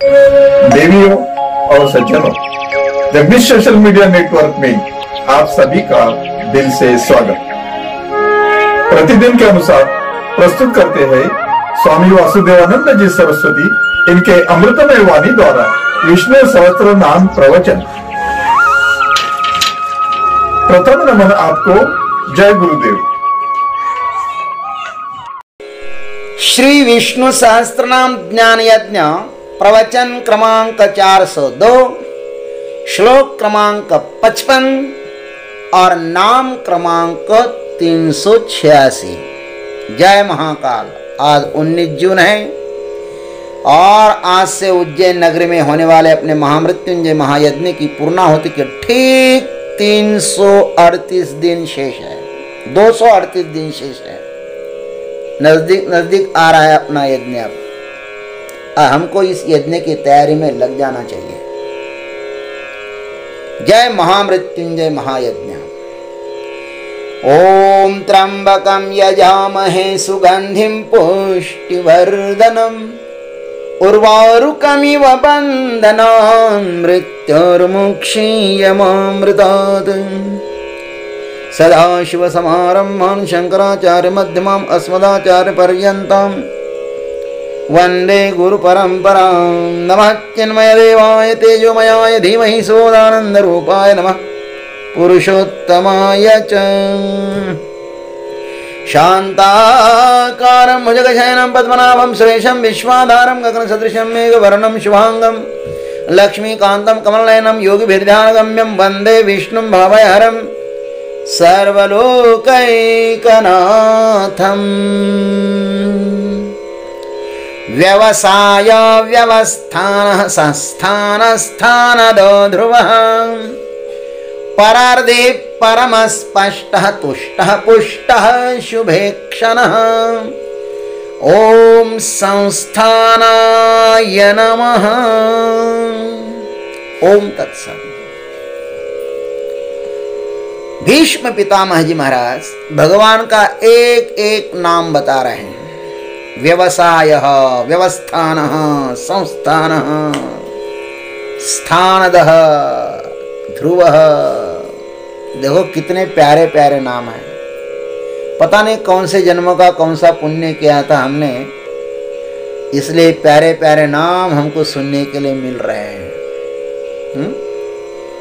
देवियों और सज्जनों, जगदीश सोशल मीडिया नेटवर्क में आप सभी का दिल से स्वागत। प्रतिदिन के अनुसार प्रस्तुत करते हैं स्वामी वासुदेवानंद जी सरस्वती इनके अमृतमय वाणी द्वारा विष्णु सहस्त्र नाम प्रवचन। प्रथम नमन आपको, जय गुरुदेव। श्री विष्णु सहस्त्रनाम ज्ञान यज्ञ प्रवचन क्रमांक 402, श्लोक क्रमांक 55 और नाम क्रमांक 386। जय महाकाल। आज 19 जून है और आज से उज्जैन नगरी में होने वाले अपने महामृत्युंजय महायज्ञ की पूर्णाहुति के ठीक 338 दिन शेष है। 238 दिन शेष है। नजदीक नजदीक आ रहा है अपना यज्ञ। अब हमको इस यज्ञ की तैयारी में लग जाना चाहिए। जय महामृत्युंजय महायज्ञ। ओम त्र्यंबकं यजामहे सुगंधिं पुष्टिवर्धनम् उर्वारुकमिव बन्धनान् मृत्युर्मुक्षीयमामृतात्। सदाशिवसमारम्भान् शंकराचार्य मध्यमाम् अस्मदाचार्य पर्यन्तां वन्दे गुरुपरम्परां। नमः चिन्मयदेवाय तेजोमयाय धीमहि सोदानन्दरूपाय नमः पुरुषोत्तमाय च। शान्ताकारं भुजगशयनं पद्मनाभं सुरेशं विश्वाधारं गगनसदृशं मेघवर्णं शुभांगं लक्ष्मीकान्तं कमलनयनं योगिभिर्ध्यानगम्यं वन्दे विष्णुं भवभयहरं सर्वलोकैकनाथम्। व्यवसाय व्यवस्थानः संस्थानस्थानदो ध्रुवः परार्धे परमस्पष्टः तुष्टः पुष्टः शुभेक्षणः। ओम संस्थानाय नमः। ओम तत्सत्। भीष्म पितामह जी महाराज भगवान का एक एक नाम बता रहे हैं। व्यवसायः, व्यवस्थानः, संस्थानः, स्थानदः, ध्रुवः। देखो कितने प्यारे प्यारे नाम हैं। पता नहीं कौन से जन्मों का कौन सा पुण्य किया था हमने, इसलिए प्यारे प्यारे नाम हमको सुनने के लिए मिल रहे हैं।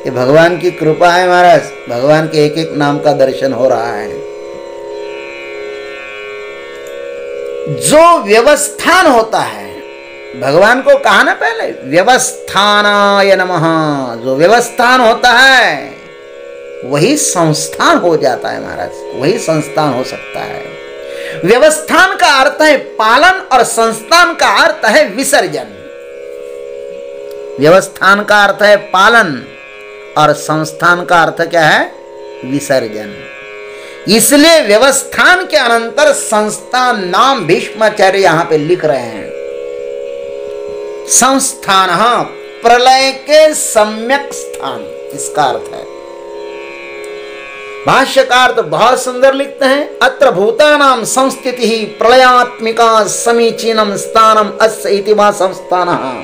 ये भगवान की कृपा है महाराज। भगवान के एक एक नाम का दर्शन हो रहा है। जो व्यवस्थान होता है, भगवान को कहा ना पहले, व्यवस्थानाय नमः। जो व्यवस्थान होता है वही संस्थान हो जाता है महाराज, वही संस्थान हो सकता है। व्यवस्थान का अर्थ है पालन और संस्थान का अर्थ है विसर्जन। व्यवस्थान का अर्थ है पालन और संस्थान का अर्थ क्या है? विसर्जन। इसलिए व्यवस्थान के अनंतर संस्थान नाम भीष्माचार्य यहां पे लिख रहे हैं। संस्थान प्रलय के सम्यक स्थान, इसका अर्थ है। भाष्यकार तो बहुत सुंदर लिखते हैं। अत्र भूतानां संस्थितिः प्रलयात्मिका समीचीनम स्थानम अस्य इति वा संस्थानः।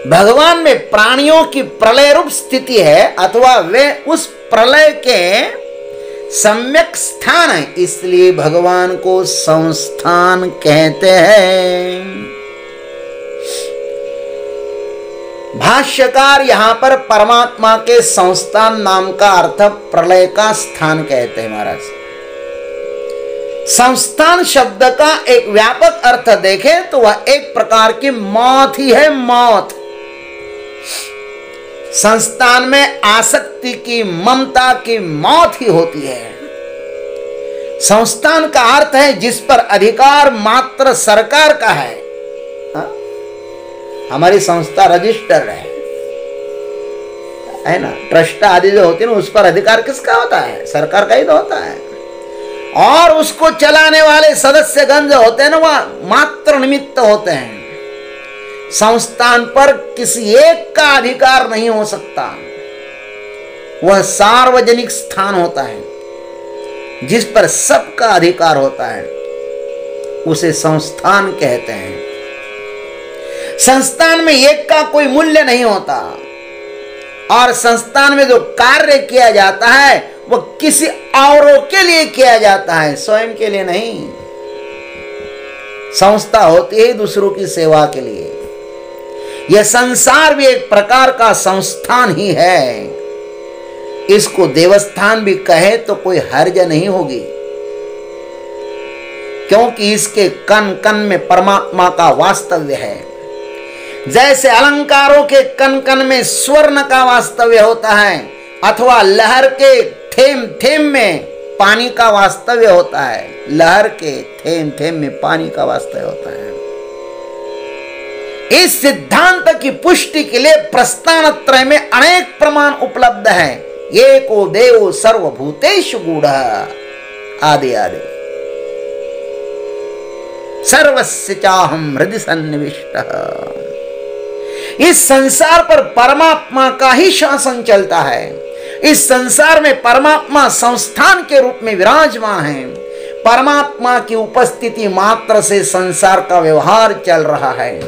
भगवान में प्राणियों की प्रलय रूप स्थिति है अथवा वे उस प्रलय के सम्यक स्थान है, इसलिए भगवान को संस्थान कहते हैं। भाष्यकार यहां पर परमात्मा के संस्थान नाम का अर्थ प्रलय का स्थान कहते हैं महाराज। संस्थान शब्द का एक व्यापक अर्थ देखें तो वह एक प्रकार की मौत ही है, मौत। संस्थान में आसक्ति की, ममता की मौत ही होती है। संस्थान का अर्थ है जिस पर अधिकार मात्र सरकार का है। हमारी संस्था रजिस्टर्ड है ना, ट्रस्ट आदि जो होती है ना, उस पर अधिकार किसका होता है? सरकार का ही तो होता है। और उसको चलाने वाले सदस्यगण जो होते हैं ना, वह मात्र निमित्त होते हैं। संस्थान पर किसी एक का अधिकार नहीं हो सकता। वह सार्वजनिक स्थान होता है जिस पर सबका अधिकार होता है, उसे संस्थान कहते हैं। संस्थान में एक का कोई मूल्य नहीं होता, और संस्थान में जो कार्य किया जाता है वो किसी औरों के लिए किया जाता है, स्वयं के लिए नहीं। संस्था होती है दूसरों की सेवा के लिए। यह संसार भी एक प्रकार का संस्थान ही है। इसको देवस्थान भी कहे तो कोई हर्ज नहीं होगी, क्योंकि इसके कण कण में परमात्मा का वास्तव्य है। जैसे अलंकारों के कण कण में स्वर्ण का वास्तव्य होता है, अथवा लहर के थेम थेम में पानी का वास्तव्य होता है। लहर के थेम थेम में पानी का वास्तव्य होता है। इस सिद्धांत की पुष्टि के लिए प्रस्थान त्रय में अनेक प्रमाण उपलब्ध है। एको देव सर्वभूतेषु गूढ़ः आदि आदि। सर्वस्य चाहं हृदि सन्निविष्टः। इस संसार पर परमात्मा का ही शासन चलता है। इस संसार में परमात्मा संस्थान के रूप में विराजमान है। परमात्मा की उपस्थिति मात्र से संसार का व्यवहार चल रहा है।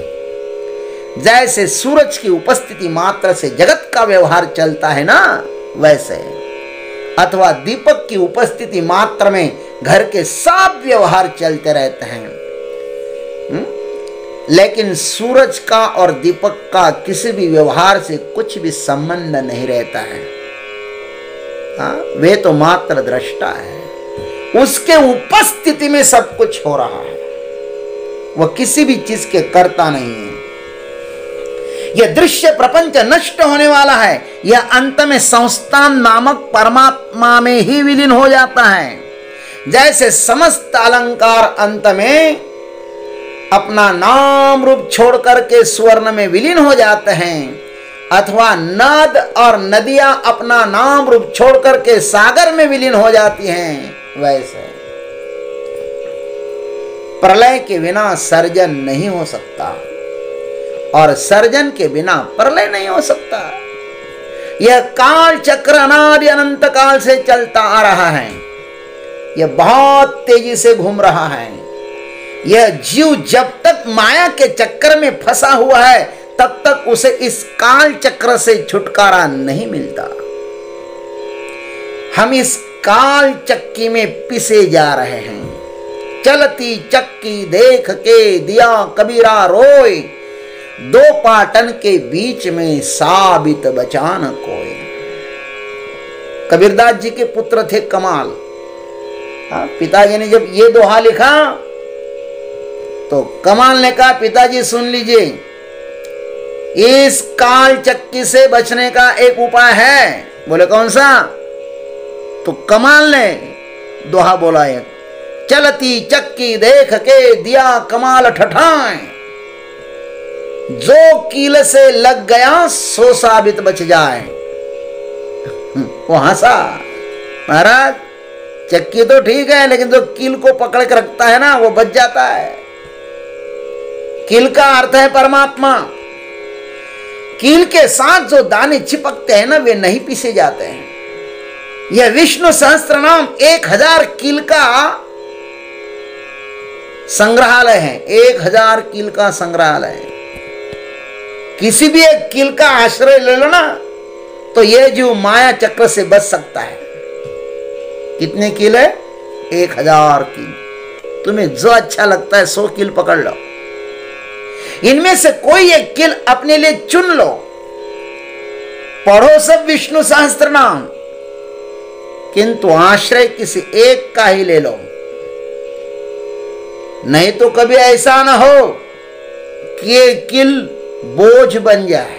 जैसे सूरज की उपस्थिति मात्र से जगत का व्यवहार चलता है ना, वैसे, अथवा दीपक की उपस्थिति मात्र में घर के सब व्यवहार चलते रहते हैं। लेकिन सूरज का और दीपक का किसी भी व्यवहार से कुछ भी संबंध नहीं रहता है। वे तो मात्र दृष्टा है। उसके उपस्थिति में सब कुछ हो रहा है। वह किसी भी चीज के कर्ता नहीं है। यह दृश्य प्रपंच नष्ट होने वाला है। यह अंत में संस्थान नामक परमात्मा में ही विलीन हो जाता है। जैसे समस्त अलंकार अंत में अपना नाम रूप छोड़ करके स्वर्ण में विलीन हो जाते हैं, अथवा नद और नदियां अपना नाम रूप छोड़ करके सागर में विलीन हो जाती हैं, वैसे प्रलय के बिना सर्जन नहीं हो सकता, और सर्जन के बिना प्रलय नहीं हो सकता। यह काल चक्र अनादि अनंत काल से चलता आ रहा है। यह बहुत तेजी से घूम रहा है। यह जीव जब तक माया के चक्कर में फंसा हुआ है, तब तक उसे इस काल चक्र से छुटकारा नहीं मिलता। हम इस काल चक्की में पिसे जा रहे हैं। चलती चक्की देख के दिया कबीरा रोए, दो पाटन के बीच में साबित बचा न कोई। कबीरदास जी के पुत्र थे कमाल। पिताजी ने जब ये दोहा लिखा तो कमाल ने कहा, पिताजी सुन लीजिए, इस काल चक्की से बचने का एक उपाय है। बोले कौन सा? तो कमाल ने दोहा बोला है, चलती चक्की देख के दिया कमाल ठठाएं, जो कील से लग गया सो साबित बच जाए। वो हंसा। महाराज, चक्की तो ठीक है, लेकिन जो कील को पकड़ के रखता है ना, वो बच जाता है। कील का अर्थ है परमात्मा। कील के साथ जो दाने चिपकते हैं ना, वे नहीं पीसे जाते हैं। यह विष्णु सहस्त्र नाम 1000 कील का संग्रहालय है। 1000 कील का संग्रहालय है। किसी भी एक कील का आश्रय ले लो ना, तो यह जीव माया चक्र से बच सकता है। कितने कील है? 1000 कील। तुम्हें जो अच्छा लगता है 100 कील पकड़ लो। इनमें से कोई एक कील अपने लिए चुन लो। पढ़ो सब विष्णु सहस्त्र नाम, किंतु आश्रय किसी एक का ही ले लो। नहीं तो कभी ऐसा ना हो कि ये कील बोझ बन जाए।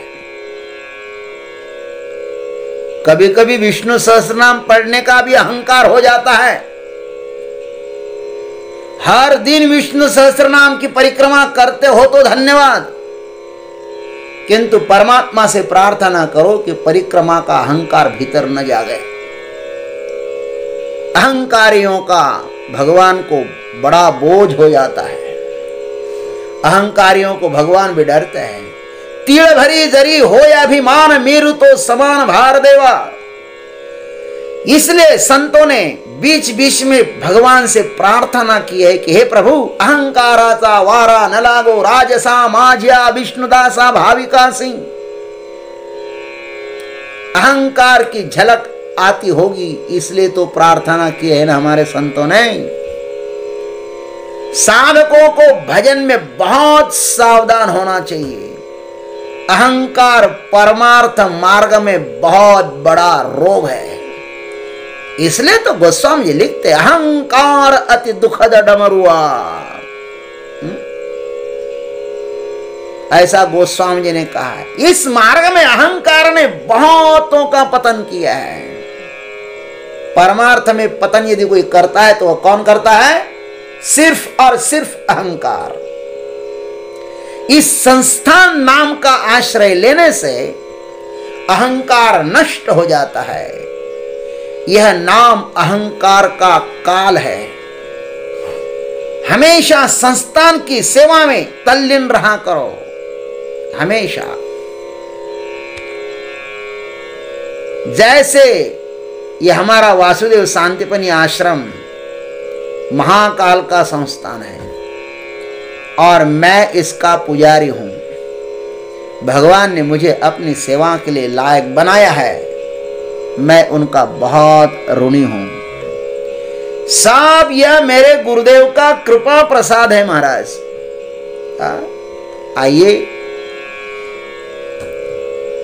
कभी कभी विष्णु सहस्त्रनाम पढ़ने का भी अहंकार हो जाता है। हर दिन विष्णु सहस्त्रनाम की परिक्रमा करते हो तो धन्यवाद, किंतु परमात्मा से प्रार्थना करो कि परिक्रमा का अहंकार भीतर न जागे। अहंकारियों का भगवान को बड़ा बोझ हो जाता है। अहंकारियों को भगवान भी डरते हैं। तीड़ भरी जरी हो या अभिमान, मेरु तो समान भार देवा। इसलिए संतों ने बीच बीच में भगवान से प्रार्थना की है कि हे प्रभु, अहंकाराचा वारा न लागो राजसा माझ्या विष्णुदासा भाविका सिंह। अहंकार की झलक आती होगी, इसलिए तो प्रार्थना की है ना हमारे संतों ने। साधकों को भजन में बहुत सावधान होना चाहिए। अहंकार परमार्थ मार्ग में बहुत बड़ा रोग है। इसलिए तो गोस्वामी जी लिखते, अहंकार अति दुखद डमरुआ। ऐसा गोस्वामी जी ने कहा है। इस मार्ग में अहंकार ने बहुतों का पतन किया है। परमार्थ में पतन यदि कोई करता है तो वह कौन करता है? सिर्फ और सिर्फ अहंकार। इस संस्थान नाम का आश्रय लेने से अहंकार नष्ट हो जाता है। यह नाम अहंकार का काल है। हमेशा संस्थान की सेवा में तल्लीन रहा करो, हमेशा। जैसे यह हमारा वासुदेव शांतिपनी आश्रम महाकाल का संस्थान है और मैं इसका पुजारी हूं। भगवान ने मुझे अपनी सेवा के लिए लायक बनाया है। मैं उनका बहुत ऋणी हूं। सब यह मेरे गुरुदेव का कृपा प्रसाद है महाराज। आइए,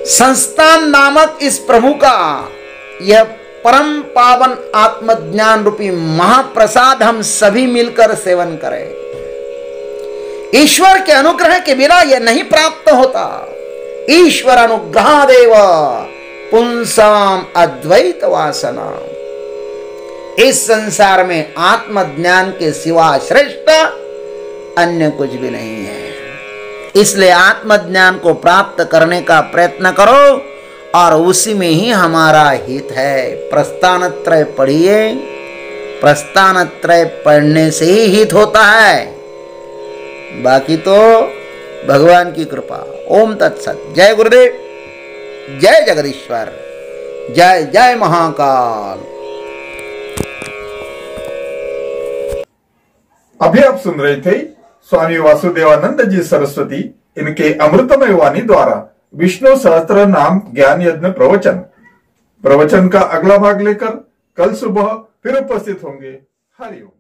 संस्थान नामक इस प्रभु का यह परम पावन आत्मज्ञान रूपी महाप्रसाद हम सभी मिलकर सेवन करें। ईश्वर के अनुग्रह के बिना यह नहीं प्राप्त होता। ईश्वर अनुग्रहादेव पुंसाम अद्वैत वासना। इस संसार में आत्मज्ञान के सिवा श्रेष्ठ अन्य कुछ भी नहीं है। इसलिए आत्मज्ञान को प्राप्त करने का प्रयत्न करो और उसी में ही हमारा हित है। प्रस्थानत्रय पढ़िए, प्रस्थानत्रय पढ़ने से ही हित होता है, बाकी तो भगवान की कृपा। ओम तत्सत। जय गुरुदेव, जय जगदीश्वर, जय जय महाकाल। अभी आप सुन रहे थे स्वामी वासुदेवानंद जी सरस्वती इनके अमृतमय वाणी द्वारा विष्णु सहस्त्र नाम ज्ञान यज्ञ प्रवचन का अगला भाग लेकर कल सुबह फिर उपस्थित होंगे। हरिओम।